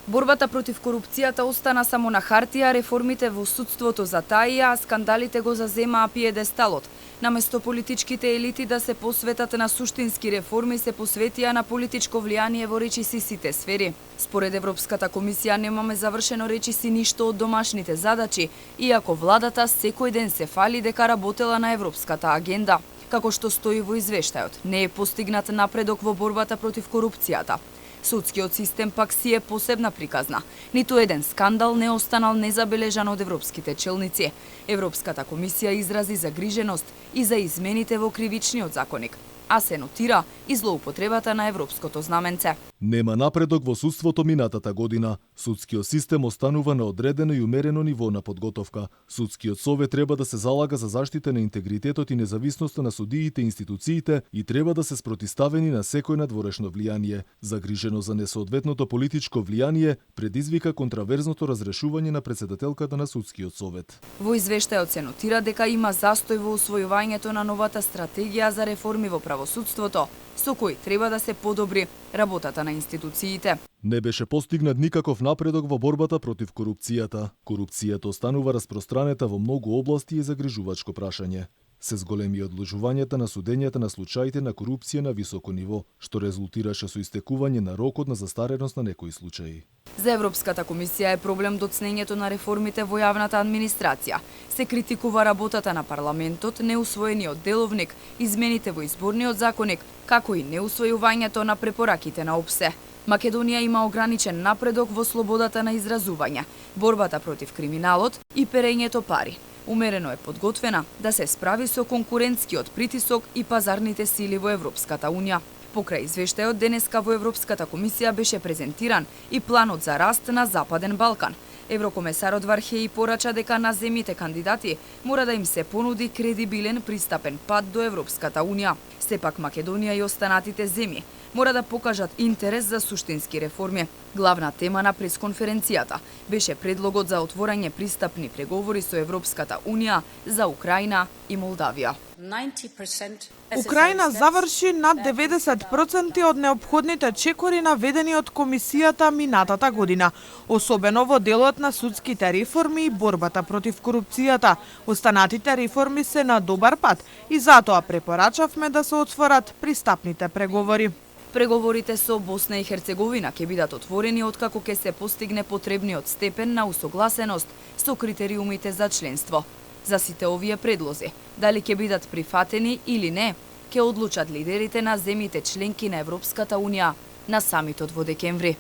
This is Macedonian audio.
Борбата против корупцијата остана само на хартија, реформите во судството затаија, а скандалите го заземаа пиедесталот. Наместо политичките елити да се посветат на суштински реформи, се посветија на политичко влијание во речиси сите сфери. Според Европската комисија немаме завршено речиси ништо од домашните задачи, иако владата секој ден се фали дека работела на европската агенда. Како што стои во извештајот, не е постигнат напредок во борбата против корупцијата. Судскиот систем пак си е посебна приказна. Ниту еден скандал не останал незабележан од европските челници. Европската комисија изрази загриженост и за измените во кривичниот законник, а се нотира и злоупотребата на европското знаменце. Нема напредок во судството минатата година. Судскиот систем останува на одредено и умерено ниво на подготовка. Судскиот совет треба да се залага за заштита на интегритетот и независноста на судиите и институциите и треба да се спротиставени на секој надворешно влијание. Загрижено за несоодветното политичко влијание предизвика контраверзното разрешување на председателката на Судскиот совет. Во извештајот се нотира дека има застој во усвојувањето на новата стратегија за реформи во правосудството, со кој треба да се подобри работата на институциите. Не беше постигнат никаков напредок во борбата против корупцијата. Корупцијата останува распространета во многу области и загрижувачко прашање. Се зголеми одложувањата на судењата на случаите на корупција на високо ниво, што резултираше со истекување на рокот на застареност на некои случаи. За Европската комисија е проблем доцнењето на реформите во јавната администрација. Се критикува работата на парламентот, неусвоениот деловник, измените во изборниот законник, како и неусвојувањето на препораките на ОПСЕ. Македонија има ограничен напредок во слободата на изразување, борбата против криминалот и перењето пари. Умерено е подготвена да се справи со конкурентскиот притисок и пазарните сили во Европската Унија. Покрај извештајот денеска во Европската комисија беше презентиран и планот за раст на Западен Балкан. Еврокомесарот Вархеи порача дека на земјите кандидати мора да им се понуди кредибилен пристапен пат до Европската Унија. Сепак Македонија и останатите земји мора да покажат интерес за суштински реформи. Главна тема на пресконференцијата беше предлогот за отворање пристапни преговори со Европската Унија за Украина и Молдавија. Украина заврши над 90% од неопходните чекори наведени од комисијата минатата година, особено во делот на судските реформи и борбата против корупцијата. Останатите реформи се на добар пат и затоа препорачавме да се отворат пристапните преговори. Преговорите со Босна и Херцеговина ќе бидат отворени откако ќе се постигне потребниот степен на усогласеност со критериумите за членство. За сите овие предлози, дали ќе бидат прифатени или не, ќе одлучат лидерите на земјите членки на Европската Унија на самитот во декември.